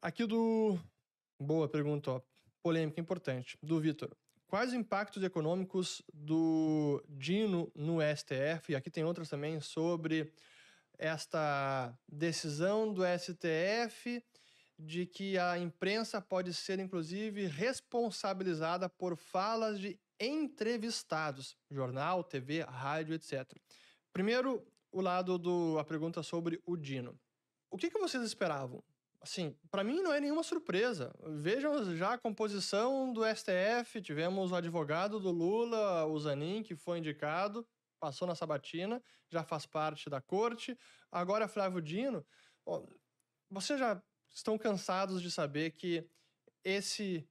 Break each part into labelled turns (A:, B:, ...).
A: Aqui do boa pergunta, ó, polêmica importante, do Vitor. Quais os impactos econômicos do Dino no STF? E aqui tem outras também sobre esta decisão do STF de que a imprensa pode ser, inclusive, responsabilizada por falas de entrevistados, jornal, TV, rádio, etc. Primeiro, o lado a pergunta sobre o Dino. O que vocês esperavam? Assim, para mim não é nenhuma surpresa. Vejam já a composição do STF. Tivemos o advogado do Lula, o Zanin, que foi indicado, passou na sabatina, já faz parte da corte. Agora Flávio Dino. Ó, vocês já estão cansados de saber que esse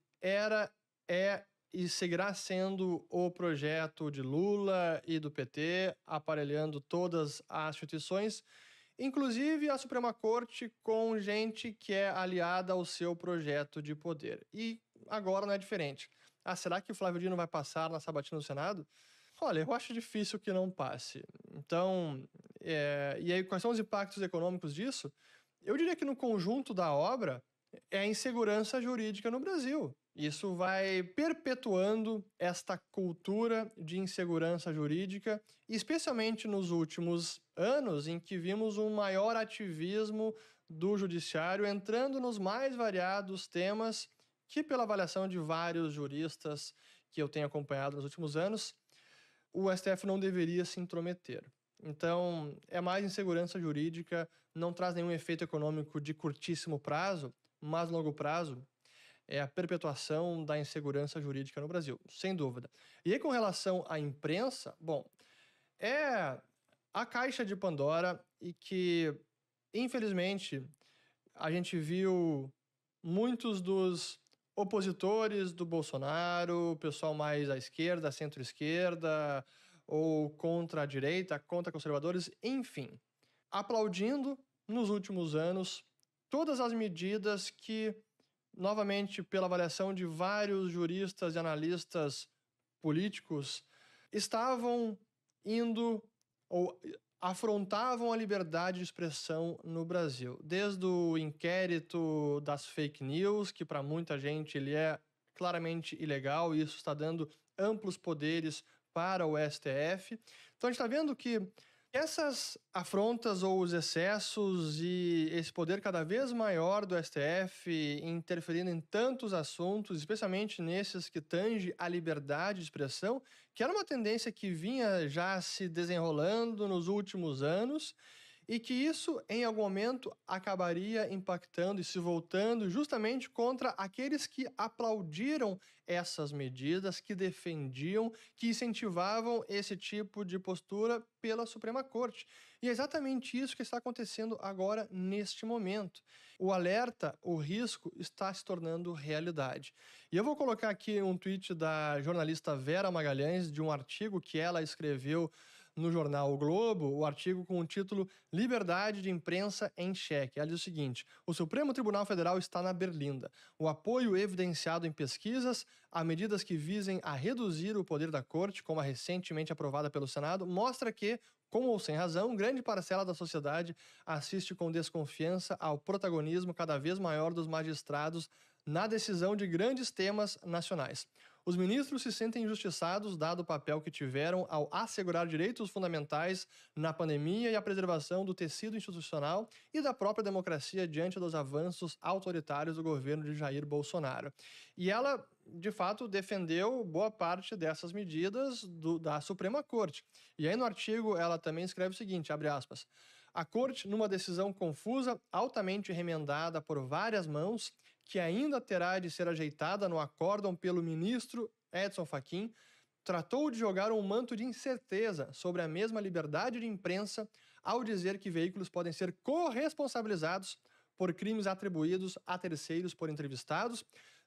A: é e seguirá sendo o projeto de Lula e do PT, aparelhando todas as instituições, inclusive a Suprema Corte, com gente que é aliada ao seu projeto de poder. E agora não é diferente. Ah, será que o Flávio Dino vai passar na sabatina do Senado? Olha, eu acho difícil que não passe. Então, e aí quais são os impactos econômicos disso? Eu diria que no conjunto da obra é a insegurança jurídica no Brasil. Isso vai perpetuando esta cultura de insegurança jurídica, especialmente nos últimos anos, em que vimos um maior ativismo do judiciário entrando nos mais variados temas que, pela avaliação de vários juristas que eu tenho acompanhado nos últimos anos, o STF não deveria se intrometer. Então, é mais insegurança jurídica, não traz nenhum efeito econômico de curtíssimo prazo, mas longo prazo é a perpetuação da insegurança jurídica no Brasil, sem dúvida. E aí, com relação à imprensa, bom, é a caixa de Pandora e que, infelizmente, a gente viu muitos dos opositores do Bolsonaro, o pessoal mais à esquerda, centro-esquerda, ou contra a direita, contra conservadores, enfim, aplaudindo nos últimos anos todas as medidas que, novamente, pela avaliação de vários juristas e analistas políticos, estavam indo ou afrontavam a liberdade de expressão no Brasil. Desde o inquérito das fake news, que para muita gente ele é claramente ilegal, e isso está dando amplos poderes para o STF. Então a gente está vendo que essas afrontas ou os excessos e esse poder cada vez maior do STF interferindo em tantos assuntos, especialmente nesses que tangem a liberdade de expressão, que era uma tendência que vinha já se desenrolando nos últimos anos e que isso, em algum momento, acabaria impactando e se voltando justamente contra aqueles que aplaudiram essas medidas, que defendiam, que incentivavam esse tipo de postura pela Suprema Corte. E é exatamente isso que está acontecendo agora, neste momento. O alerta, o risco, está se tornando realidade. E eu vou colocar aqui um tweet da jornalista Vera Magalhães, de um artigo que ela escreveu no jornal O Globo, o artigo com o título Liberdade de Imprensa em Xeque. Ela diz o seguinte: o Supremo Tribunal Federal está na berlinda. O apoio evidenciado em pesquisas a medidas que visem a reduzir o poder da Corte, como a recentemente aprovada pelo Senado, mostra que, com ou sem razão, grande parcela da sociedade assiste com desconfiança ao protagonismo cada vez maior dos magistrados na decisão de grandes temas nacionais. Os ministros se sentem injustiçados, dado o papel que tiveram ao assegurar direitos fundamentais na pandemia e a preservação do tecido institucional e da própria democracia diante dos avanços autoritários do governo de Jair Bolsonaro. E ela, de fato, defendeu boa parte dessas medidas da Suprema Corte. E aí no artigo ela também escreve o seguinte, abre aspas: a Corte, numa decisão confusa, altamente remendada por várias mãos, que ainda terá de ser ajeitada no acórdão pelo ministro Edson Fachin, tratou de jogar um manto de incerteza sobre a mesma liberdade de imprensa ao dizer que veículos podem ser corresponsabilizados por crimes atribuídos a terceiros por entrevistados,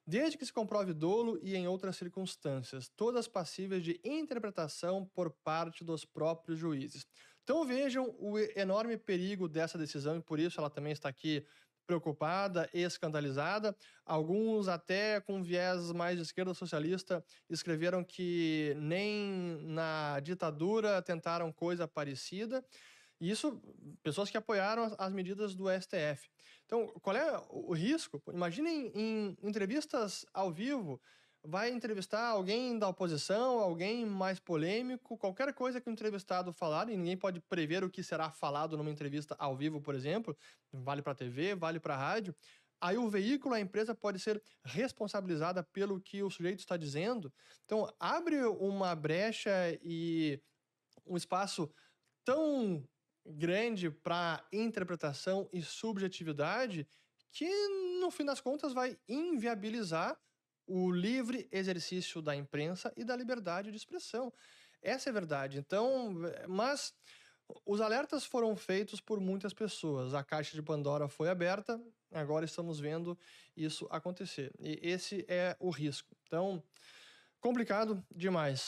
A: desde que se comprove dolo e em outras circunstâncias, todas passíveis de interpretação por parte dos próprios juízes. Então vejam o enorme perigo dessa decisão e por isso ela também está aqui preocupada e escandalizada. Alguns, até com viés mais de esquerda socialista, escreveram que nem na ditadura tentaram coisa parecida. E isso, pessoas que apoiaram as medidas do STF. Então, qual é o risco? Imaginem em entrevistas ao vivo, vai entrevistar alguém da oposição, alguém mais polêmico, qualquer coisa que o entrevistado falar, e ninguém pode prever o que será falado numa entrevista ao vivo, por exemplo, vale para a TV, vale para a rádio. Aí o veículo, a empresa pode ser responsabilizada pelo que o sujeito está dizendo. Então, abre uma brecha e um espaço tão grande para interpretação e subjetividade que, no fim das contas, vai inviabilizar o livre exercício da imprensa e da liberdade de expressão. Essa é a verdade. Então, mas os alertas foram feitos por muitas pessoas. A caixa de Pandora foi aberta, agora estamos vendo isso acontecer. E esse é o risco. Então, complicado demais.